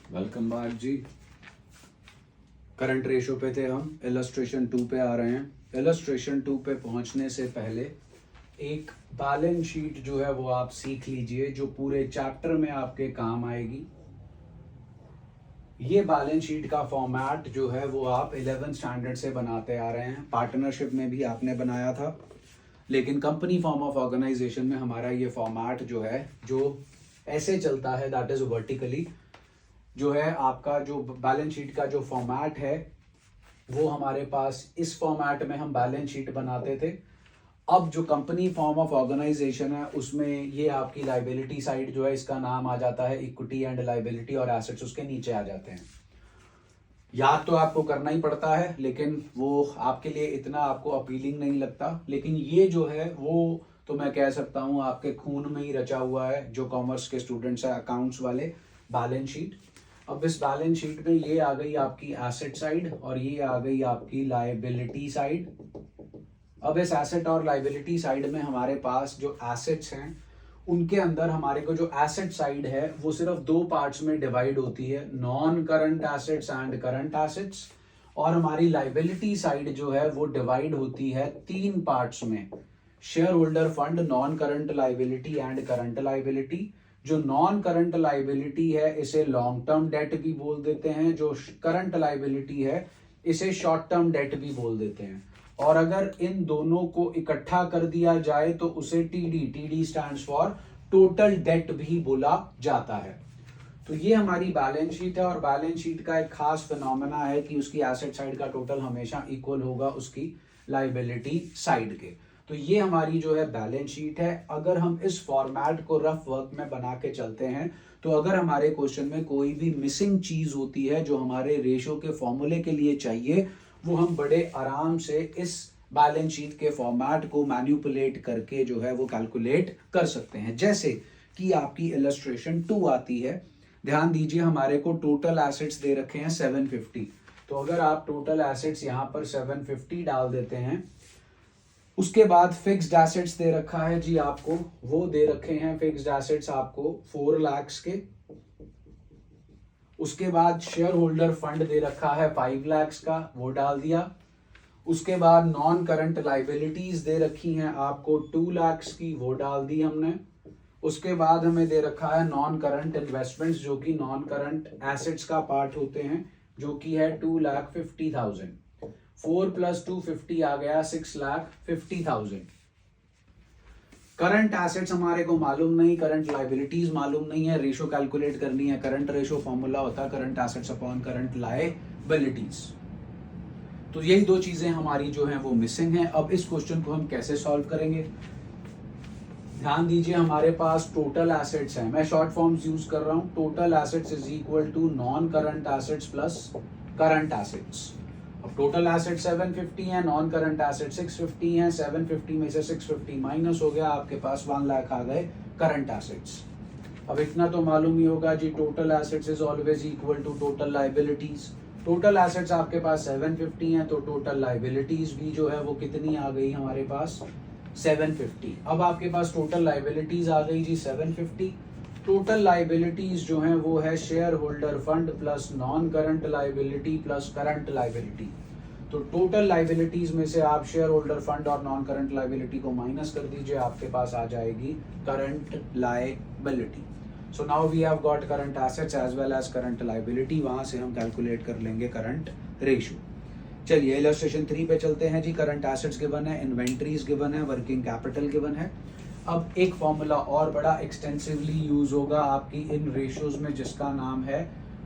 Welcome back जी। Current ratio पे थे हम, इलस्ट्रेशन 2 पे आ रहे हैं। इलस्ट्रेशन 2 पे पहुंचने से पहले एक बैलेंस शीट जो है वो आप सीख लीजिए, जो पूरे चैप्टर में आपके काम आएगी। ये बैलेंस शीट का फॉर्मेट जो है वो आप 11th स्टैंडर्ड से बनाते आ रहे हैं। पार्टनरशिप में भी आपने बनाया था, लेकिन कंपनी फॉर्म ऑफ ऑर्गेनाइजेशन में हमारा ये फॉर्मेट जो है जो ऐसे चलता है, दैट इज वर्टिकली। जो है आपका जो बैलेंस शीट का जो फॉर्मेट है वो हमारे पास इस फॉर्मेट में हम बैलेंस शीट बनाते थे। अब जो कंपनी फॉर्म ऑफ ऑर्गेनाइजेशन है उसमें ये आपकी लाइबिलिटी साइड जो है, इसका नाम आ जाता है इक्विटी एंड लाइबिलिटी, और एसेट्स उसके नीचे आ जाते हैं। याद तो आपको करना ही पड़ता है, लेकिन वो आपके लिए इतना आपको अपीलिंग नहीं लगता। लेकिन ये जो है वो तो मैं कह सकता हूँ आपके खून में ही रचा हुआ है, जो कॉमर्स के स्टूडेंट्स हैं, अकाउंट्स वाले। बैलेंस शीट, अब इस बैलेंस शीट में ये आ गई आपकी एसेट साइड और ये आ गई आपकी लायबिलिटी साइड। अब इस एसेट और लायबिलिटी साइड में हमारे पास जो एसेट्स हैं उनके अंदर हमारे को जो एसेट साइड है वो सिर्फ दो पार्ट्स में डिवाइड होती है, non current assets and current assets. और हमारी लायबिलिटी साइड जो है वो डिवाइड होती है तीन पार्ट्स में, share holder fund, non current liability and current liability. जो नॉन करंट लायबिलिटी है इसे लॉन्ग टर्म डेट भी बोल देते हैं, जो करंट लायबिलिटी है इसे शॉर्ट टर्म डेट भी बोल देते हैं। और अगर इन दोनों को इकट्ठा कर दिया जाए तो उसे TD stands for total date भी बोला जाता है। तो ये हमारी बैलेंस शीट है, और बैलेंस शीट का एक खास फिनोमेना है कि उसकी एसेट साइड का टोटल हमेशा इक्वल होगा उसकी लायबिलिटी साइड के। तो ये हमारी जो है बैलेंस शीट है। अगर हम इस फॉर्मेट को रफ वर्क में बना के चलते हैं तो अगर हमारे क्वेश्चन में कोई भी मिसिंग चीज होती है जो हमारे रेशो के फॉर्मूले के लिए चाहिए, वो हम बड़े आराम से इस बैलेंस शीट के फॉर्मेट को मैनिपुलेट करके जो है वो कैलकुलेट कर सकते हैं। जैसे कि आपकी इलस्ट्रेशन 2 आती है, ध्यान दीजिए हमारे को टोटल एसेट्स दे रखे हैं 750। तो अगर आप टोटल एसेट्स यहां पर 750 डाल देते हैं, उसके बाद फिक्स्ड एसेट्स दे रखा है जी आपको, वो दे रखे हैं फिक्स्ड एसेट्स आपको 4 लाख के। उसके बाद शेयर होल्डर फंड दे रखा है 5 लाख का, वो डाल दिया। उसके बाद नॉन करंट लाइबिलिटीज दे रखी हैं आपको 2 लाख की, वो डाल दी हमने। उसके बाद हमें दे रखा है नॉन करंट इन्वेस्टमेंट्स, जो कि नॉन करंट एसेट्स का पार्ट होते हैं, जो कि है 2,50,000। 4 + 250 आ गया 6,50,000। करंट एसेट्स हमारे को मालूम नहीं, करंट लाइबिलिटीज मालूम नहीं है, रेशो कैलकुलेट करनी है। करंट रेशो फॉर्मूला होता है current assets upon current liabilities. तो यही दो चीजें हमारी जो हैं वो मिसिंग हैं। अब इस क्वेश्चन को हम कैसे सॉल्व करेंगे, ध्यान दीजिए हमारे पास टोटल एसेट्स हैं, मैं शॉर्ट फॉर्म्स यूज कर रहा हूं। Total assets is equal to non current assets plus current assets. अब टोटल एसेट 750 है, नॉन करंट एसेट 650 है। 750 में से 650 माइनस हो गया, आपके पास 1 लाख आ गए करंट एसेट्स। अब इतना तो मालूम ही होगा जी, total assets is always equal to total liabilities. Total assets आपके पास 750 है, तो टोटल लाइबिलिटीज भी जो है वो कितनी आ गई हमारे पास 750। अब आपके पास टोटल लाइबिलिटीज आ गई जी 750। टोटल लाइबिलिटीज जो हैं वो है shareholder fund plus non current liability plus current liability. तो टोटल लाइबिलिटीज में से आप शेयर होल्डर फंड और नॉन करंट लाइबिलिटी को माइनस कर दीजिए, आपके पास आ जाएगी current liability. So now we have got current assets as well as current liability. वहां से हम कैलकुलेट कर लेंगे करंट रेशियो। चलिए इलस्ट्रेशन 3 पे चलते हैं जी। करंट एसेट्स गिवन है, इन्वेंट्रीज गिवन है, वर्किंग कैपिटल गिवन है। अब एक फॉर्मूला और बड़ा एक्सटेंसिवली यूज होगा आपकी इन रेशियोज में, जिसका नाम है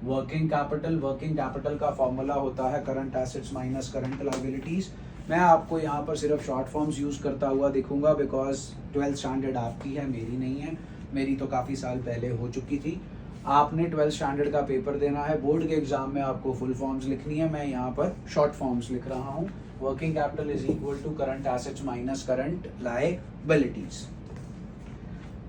वर्किंग कैपिटल। वर्किंग कैपिटल का फॉर्मूला होता है current assets minus current liabilities. मैं आपको यहाँ पर सिर्फ शॉर्ट फॉर्म्स यूज करता हुआ दिखूंगा, बिकॉज 12th स्टैंडर्ड आपकी है, मेरी नहीं है। मेरी तो काफी साल पहले हो चुकी थी। आपने 12th स्टैंडर्ड का पेपर देना है, बोर्ड के एग्जाम में आपको फुल फॉर्म्स लिखनी है, मैं यहाँ पर शॉर्ट फॉर्म्स लिख रहा हूँ। Working capital is equal to current assets minus current liabilities.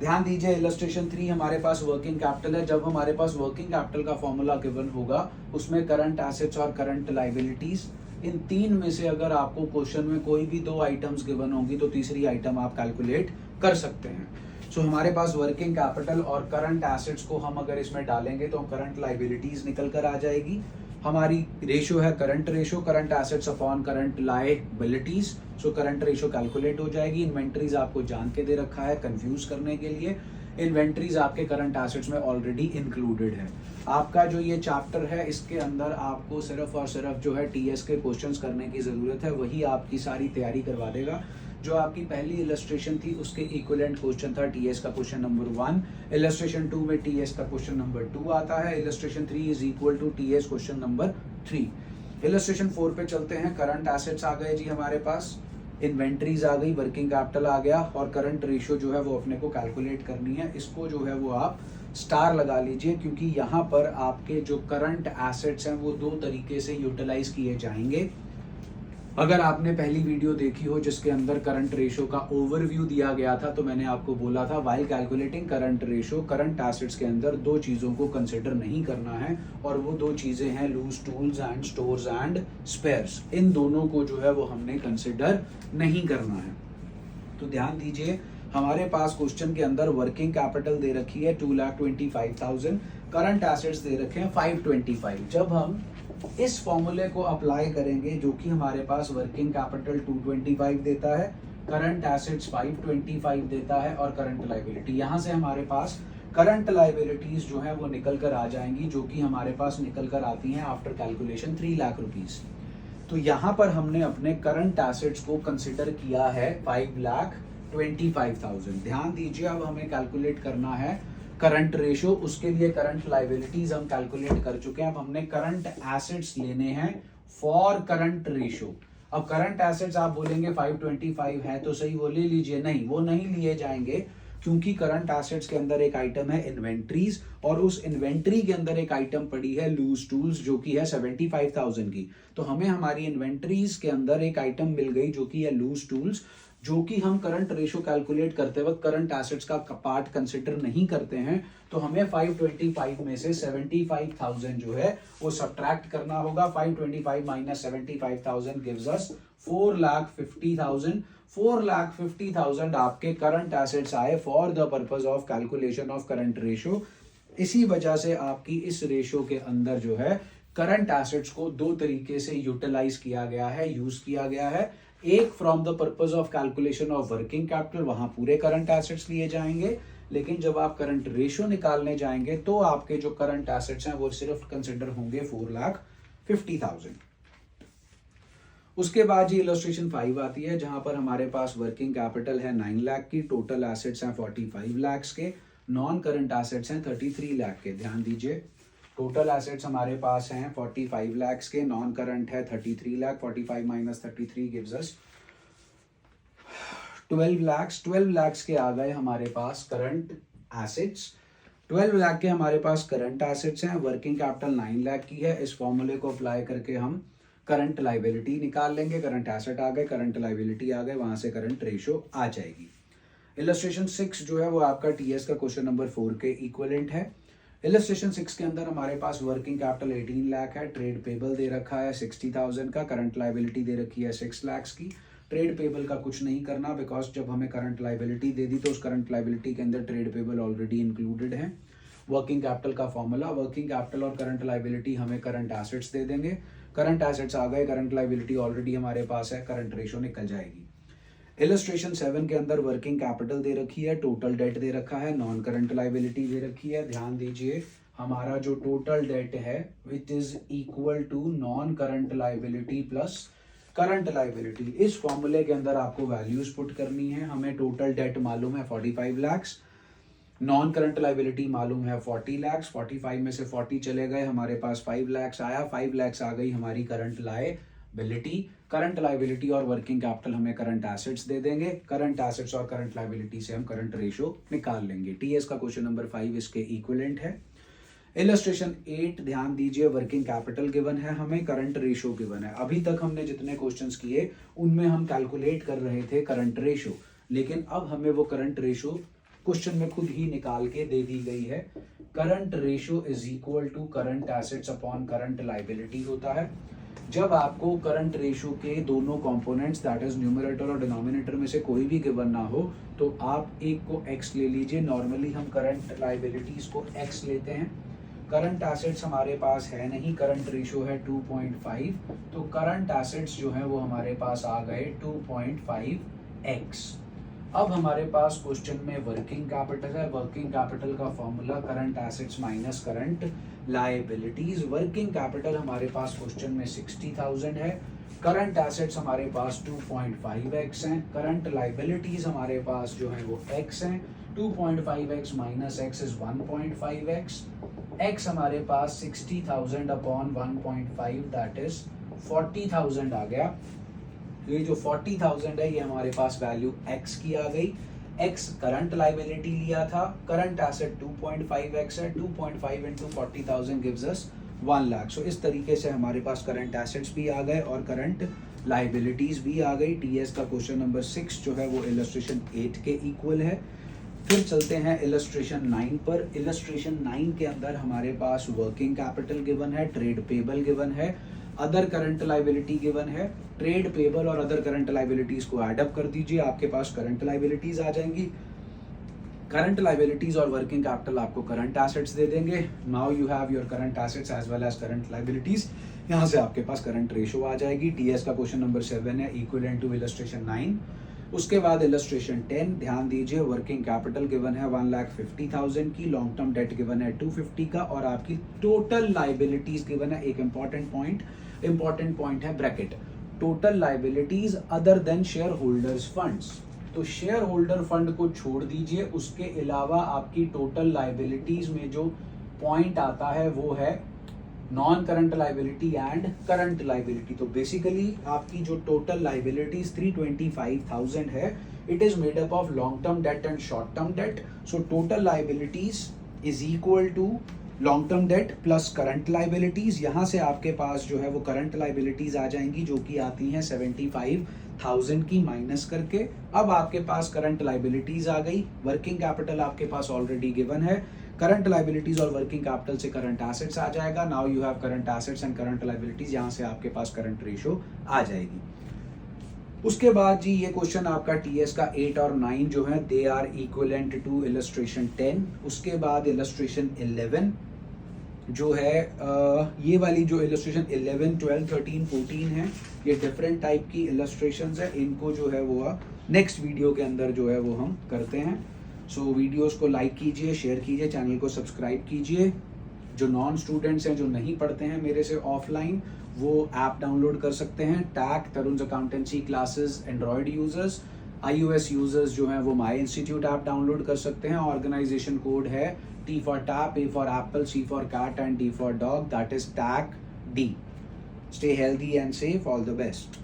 ध्यान दीजिए इलस्ट्रेशन 3 हमारे पास वर्किंग कैपिटल है। जब हमारे पास वर्किंग कैपिटल का फॉर्मूला गिवन होगा उसमें करंट एसेट्स और करंट लायबिलिटीज, इन तीन में से अगर आपको क्वेश्चन में कोई भी दो आइटम्स गिवन होंगी तो तीसरी आइटम आप कैलकुलेट कर सकते हैं। सो हमारे पास वर्किंग कैपिटल और करंट एसेट्स को हम अगर इसमें डालेंगे तो करंट लाइबिलिटीज निकल कर आ जाएगी। हमारी रेशो है current ratio, current assets upon current liabilities. So current ratio calculate हो जाएगी। इन्वेंट्रीज आपको जान के दे रखा है कंफ्यूज करने के लिए। इन्वेंट्रीज आपके करंट एसेट्स में ऑलरेडी इंक्लूडेड है। आपका जो ये चैप्टर है इसके अंदर आपको सिर्फ और सिर्फ जो है टीएस के क्वेश्चंस करने की ज़रूरत है, वही आपकी सारी तैयारी करवा देगा। जो आपकी पहली इलस्ट्रेशन थी उसके इक्विवेलेंट क्वेश्चन था टीएस का क्वेश्चन नंबर 1, इलस्ट्रेशन 2 में टीएस का क्वेश्चन नंबर 2 आता है, illustration 3 is equal to TS question number 3। Illustration 4 पे चलते हैं। करंट एसेट्स आ गए जी हमारे पास, इन्वेंट्रीज आ गई, वर्किंग कैपिटल आ गया और करंट रेशियो जो है वो अपने को कैलकुलेट करनी है। इसको जो है वो आप स्टार लगा लीजिए, क्योंकि यहाँ पर आपके जो करंट एसेट्स हैं वो दो तरीके से यूटिलाइज किए जाएंगे। अगर आपने पहली वीडियो देखी हो जिसके अंदर करंट रेशियो का ओवरव्यू दिया गया था, तो मैंने आपको बोला था while calculating current ratio, current assets के अंदर दो चीज़ों को कंसिडर नहीं करना है, और वो दो चीज़ें हैं loose tools and stores and spares. इन दोनों को जो है वो हमने कंसिडर नहीं करना है। तो ध्यान दीजिए, हमारे पास क्वेश्चन के अंदर वर्किंग कैपिटल दे रखी है 2,25,000, करंट एसेट्स दे रखे हैं 525। जब हम इस फॉर्मूले को अप्लाई करेंगे, जो कि हमारे पास वर्किंग कैपिटल 225 देता है, करंट एसेट्स 525 देता है और करंट लाइबिलिटी, यहाँ से हमारे पास करंट लाइबिलिटीज जो है वो निकल कर आ जाएंगी, जो कि हमारे पास निकल कर आती हैं आफ्टर कैलकुलेशन 3 लाख रुपीज। तो यहाँ पर हमने अपने करंट एसेट्स को कंसिडर किया है 5,25,000। ध्यान दीजिए, अब हमें कैलकुलेट करना है करंट रेशो, उसके लिए करंट लाइबिलिटीज हम कैलकुलेट कर चुके हैं। अब हमने करंट एसेट्स लेने हैं फॉर करंट रेशो। अब करंट एसेट्स आप बोलेंगे 525 है तो सही, वो ले लीजिए। नहीं, वो नहीं लिए जाएंगे, क्योंकि करंट एसेट्स के अंदर एक आइटम है इन्वेंट्रीज, और उस इन्वेंट्री के अंदर एक आइटम पड़ी है लूज टूल्स, जो कि है 75,000 की। तो हमें हमारी इन्वेंट्रीज के अंदर एक आइटम मिल गई जो कि है लूज टूल्स, जो कि हम करंट रेशो कैलकुलेट करते वक्त करंट एसेट्स का पार्ट कंसिडर नहीं करते हैं। तो हमें 525 में से 75,000 जो है वो सब्ट्रैक्ट करना होगा। 525 माइनस 75,000 गिव्स अस 4,50,000। 4,50,000 आपके करंट एसेट्स आए for the purpose of calculation of current ratio. इसी वजह से आपकी इस रेशो के अंदर जो है करंट एसेट्स को दो तरीके से यूटिलाइज किया गया है, यूज किया गया है। एक from the purpose of calculation of working capital, वहां पूरे करंट एसेट्स लिए जाएंगे, लेकिन जब आप करंट रेशो निकालने जाएंगे तो आपके जो करंट एसेट्स हैं वो सिर्फ कंसिडर होंगे 4,50,000। उसके बाद ये इलस्ट्रेशन 5 आती है, जहां पर हमारे पास वर्किंग कैपिटल है 9 लाख की, टोटल एसेट्स हैं 45 लाख के, नॉन करंट एसेट्स हैं 33 लाख के। ध्यान दीजिए, टोटल एसेट्स हमारे पास हैं 45 लाख के, नॉन करंट है 33 lakh, 45 minus 33 gives us 12 lakh. 12 lakh के आ गए हमारे पास करंट एसेट्स। 12 लाख के हमारे पास करंट एसेट्स हैं, वर्किंग कैपिटल 9 लाख की है। इस फॉर्मूले को अप्लाई करके हम करंट लाइबिलिटी निकाल लेंगे। करंट एसेट आ गए, करंट लाइबिलिटी आ गए, वहां से करंट रेशो आ जाएगी। इलस्ट्रेशन 6 जो है वो आपका टीएस का क्वेश्चन नंबर 4 के इक्विवेलेंट है। इलस्ट्रेशन 6 के अंदर हमारे पास वर्किंग कैपिटल 18 लाख है, ट्रेड पेबल दे रखा है 60,000 का, करंट लाइबिलिटी दे रखी है 6 लाख की। ट्रेड पेबल का कुछ नहीं करना, बिकॉज जब हमें करंट लाइबिलिटी दे दी तो उस करंट लाइबिलिटी के अंदर ट्रेड पेबल ऑलरेडी इंक्लूडेड है। वर्किंग कैपिटल का फॉर्मूला, वर्किंग कैपिटल और करंट लाइबिलिटी हमें करंट एसेट्स दे देंगे। करंट एसेट्स आ गए, करंट लाइबिलिटी ऑलरेडी हमारे पास है, करंट रेशो निकल जाएगी। इलस्ट्रेशन 7 के अंदर वर्किंग कैपिटल दे रखी है, टोटल डेट दे रखा है, नॉन करंट लाइबिलिटी दे रखी है। ध्यान दीजिए, हमारा जो टोटल डेट है which is equal to non current liability plus current liability. इस फॉर्मूले के अंदर आपको वैल्यूज पुट करनी है। हमें टोटल डेट मालूम है 45 लाख, नॉन करंट लाइबिलिटी मालूम है 40 लाख। 45 में से 40 चले गए, हमारे पास 5 लाख आया। 5 लाख आ गई हमारी करंट लाइबिलिटी। करंट लाइबिलिटी और वर्किंग कैपिटल हमें करंट एसेट्स दे देंगे। करंट एसेट्स और करंट लाइबिलिटी से हम करंट रेशो निकाल लेंगे। टीएस का क्वेश्चन नंबर 5 इसके इक्विवेलेंट है। इलस्ट्रेशन 8 ध्यान दीजिए, वर्किंग कैपिटल गिवन है, हमें करंट रेशो गिवन है। अभी तक हमने जितने क्वेश्चंस किए उनमें हम कैलकुलेट कर रहे थे करंट रेशो, लेकिन अब हमें वो करंट रेशो क्वेश्चन में खुद ही निकाल के दे दी गई है। Current ratio is equal to current assets upon current liability होता है। जब आपको करंट रेशो के दोनों कंपोनेंट्स दैट इज न्यूमरेटर और डिनोमिनेटर में से कोई भी गिवन ना हो तो आप एक को x ले लीजिए। नॉर्मली हम करंट लाइबिलिटीज को x लेते हैं। करंट एसेट्स हमारे पास है नहीं, करंट रेशो है 2.5, तो करंट एसेट्स जो है वो हमारे पास आ गए 2.5x। अब हमारे पास क्वेश्चन में वर्किंग कैपिटल है। वर्किंग कैपिटल का formula current assets minus current liabilities. Working capital हमारे पास क्वेश्चन में 60,000 है। करंट एसेट्स हमारे पास 2.5x हैं। करंट लायबिलिटीज हमारे पास जो है वो x हैं। 2.5x minus x is 1.5x। x हमारे पास 60,000 अपॉन 1.5 दैट इज 40,000 आ गया। ये जो 40,000 है ये हमारे पास वैल्यू x की आ गई। x करंट लाइबिलिटी लिया था, करंट एसेट 2.5x है, 2.5 इंटू 40,000 गिव्स अस 1 लाख। सो इस तरीके से हमारे पास करंट एसेट्स भी आ गए और करंट लाइबिलिटीज भी आ गई। टीएस का क्वेश्चन नंबर 6 जो है वो इलस्ट्रेशन 8 के इक्वल है। फिर चलते हैं इलस्ट्रेशन 9 पर। इलस्ट्रेशन 9 के अंदर हमारे पास वर्किंग कैपिटल गिवन है, ट्रेड पेबल गिवन है, अदर करंट लाइबिलिटी गिवन है। ट्रेड पेबल और अदर करंट लाइबिलिटीज को ऐड अप कर दीजिए, आपके पास करंट लाइबिलिटीज आ जाएंगी। करंट लाइबिलिटीज और वर्किंग कैपिटल आपको करंट एसेट्स दे देंगे। Now you have your current assets as well as current liabilities. यहाँ से आपके पास करंट रेशो आ जाएगी। टीएस का क्वेश्चन नंबर 7 है, इक्विवेलेंट टू इलस्ट्रेशन 9। उसके बाद इलस्ट्रेशन 10, ध्यान दीजिए वर्किंग कैपिटल गिवन है 1,50,000 की, लॉन्ग टर्म डेट गिवन है 250 का और आपकी टोटल लाइबिलिटीज गिवन है। एक इंपॉर्टेंट पॉइंट है bracket, total liabilities other than share holders funds. तो शेयर होल्डर फंड को छोड़ दीजिए, उसके अलावा आपकी टोटल लाइबिलिटीज में जो पॉइंट आता है वो है non current liability and current liability. तो बेसिकली आपकी जो टोटल लाइबिलिटीज 325,000 है, it is made up of long term debt and short term debt. So total liabilities is equal to long term debt plus current liabilities. यहाँ से आपके पास जो है वो करंट लाइबिलिटीज आ जाएंगी जो कि आती हैं 75,000 की माइनस करके। अब आपके पास करंट लाइबिलिटीज आ गई, वर्किंग कैपिटल आपके पास ऑलरेडी गिवन है, करंट लाइबिलिटीज और वर्किंग कैपिटल से करंट एसेट्स आ जाएगा। Now you have current assets and current liabilities, यहाँ से आपके पास करंट रेशो आ जाएगी। उसके बाद जी ये क्वेश्चन आपका टीएस का 8 और 9 जो है they are equivalent to illustration 10। उसके बाद इलस्ट्रेशन 11 जो है ये वाली जो इलस्ट्रेशन 11, 12, 13, 14 है, ये डिफरेंट टाइप की इलस्ट्रेशंस है। इनको जो है वो नेक्स्ट वीडियो के अंदर जो है वो हम करते हैं। सो वीडियोस को लाइक कीजिए, शेयर कीजिए, चैनल को सब्सक्राइब कीजिए। जो नॉन स्टूडेंट्स हैं, जो नहीं पढ़ते हैं मेरे से ऑफलाइन, वो ऐप डाउनलोड कर सकते हैं। Tag Tarun accountancy classes android users, iOS users जो हैं वो माई इंस्टीट्यूट ऐप डाउनलोड कर सकते हैं। ऑर्गेनाइजेशन कोड है T for tap, A for apple, C for cat and D for dog, that is TAG D. Stay healthy and safe, all the best.